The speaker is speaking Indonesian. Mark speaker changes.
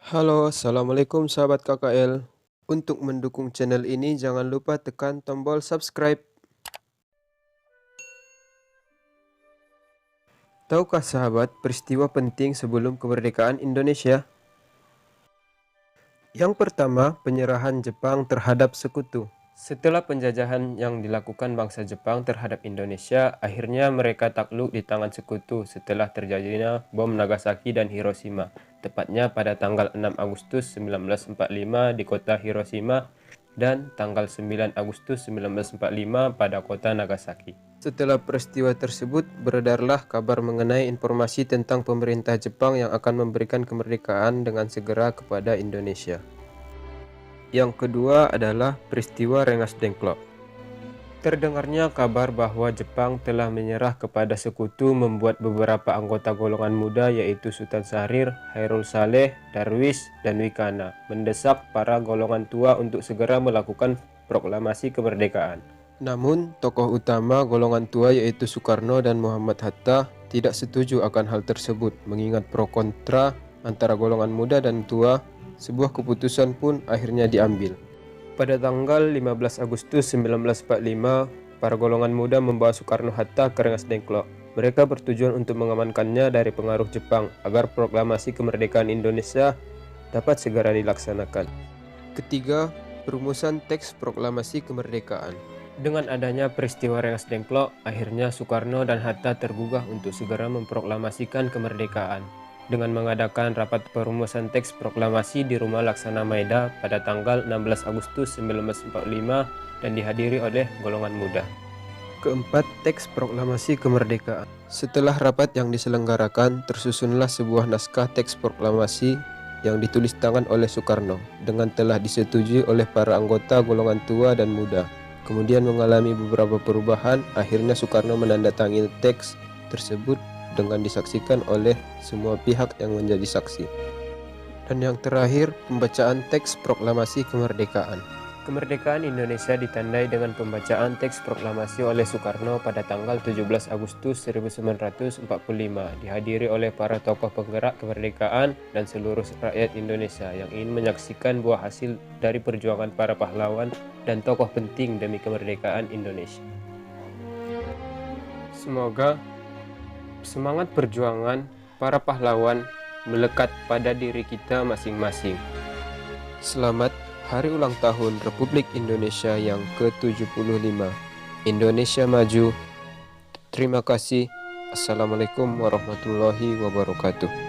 Speaker 1: Halo, Assalamualaikum sahabat KKL. Untuk mendukung channel ini jangan lupa tekan tombol subscribe. Tahukah sahabat peristiwa penting sebelum kemerdekaan Indonesia? Yang pertama, penyerahan Jepang terhadap sekutu. Setelah penjajahan yang dilakukan bangsa Jepang terhadap Indonesia, akhirnya mereka takluk di tangan sekutu setelah terjadinya bom Nagasaki dan Hiroshima, tepatnya pada tanggal 6 Agustus 1945 di kota Hiroshima dan tanggal 9 Agustus 1945 pada kota Nagasaki. Setelah peristiwa tersebut, beredarlah kabar mengenai informasi tentang pemerintah Jepang yang akan memberikan kemerdekaan dengan segera kepada Indonesia. Yang kedua adalah peristiwa Rengas Dengklok. Terdengarnya kabar bahwa Jepang telah menyerah kepada sekutu membuat beberapa anggota golongan muda yaitu Sultan Syahrir, Khairul Saleh, Darwis, dan Wikana mendesak para golongan tua untuk segera melakukan proklamasi kemerdekaan. Namun, tokoh utama golongan tua yaitu Soekarno dan Muhammad Hatta tidak setuju akan hal tersebut mengingat pro kontra antara golongan muda dan tua. Sebuah keputusan pun akhirnya diambil. Pada tanggal 15 Agustus 1945, para golongan muda membawa Soekarno-Hatta ke Rengas Dengklok. Mereka bertujuan untuk mengamankannya dari pengaruh Jepang agar proklamasi kemerdekaan Indonesia dapat segera dilaksanakan. Ketiga, perumusan teks proklamasi kemerdekaan. Dengan adanya peristiwa Rengas Dengklok, akhirnya Soekarno dan Hatta tergugah untuk segera memproklamasikan kemerdekaan dengan mengadakan rapat perumusan teks proklamasi di Rumah Laksana Maeda pada tanggal 16 Agustus 1945 dan dihadiri oleh golongan muda. Keempat, teks proklamasi kemerdekaan. Setelah rapat yang diselenggarakan, tersusunlah sebuah naskah teks proklamasi yang ditulis tangan oleh Soekarno dengan telah disetujui oleh para anggota golongan tua dan muda. Kemudian mengalami beberapa perubahan, akhirnya Soekarno menandatangani teks tersebut dengan disaksikan oleh semua pihak yang menjadi saksi. Dan yang terakhir, pembacaan teks proklamasi kemerdekaan. Kemerdekaan Indonesia ditandai dengan pembacaan teks proklamasi oleh Soekarno pada tanggal 17 Agustus 1945, dihadiri oleh para tokoh penggerak kemerdekaan dan seluruh rakyat Indonesia yang ingin menyaksikan buah hasil dari perjuangan para pahlawan dan tokoh penting demi kemerdekaan Indonesia. Semoga semangat perjuangan para pahlawan melekat pada diri kita masing-masing. Selamat Hari Ulang Tahun Republik Indonesia yang ke-75. Indonesia maju. Terima kasih. Assalamualaikum warahmatullahi wabarakatuh.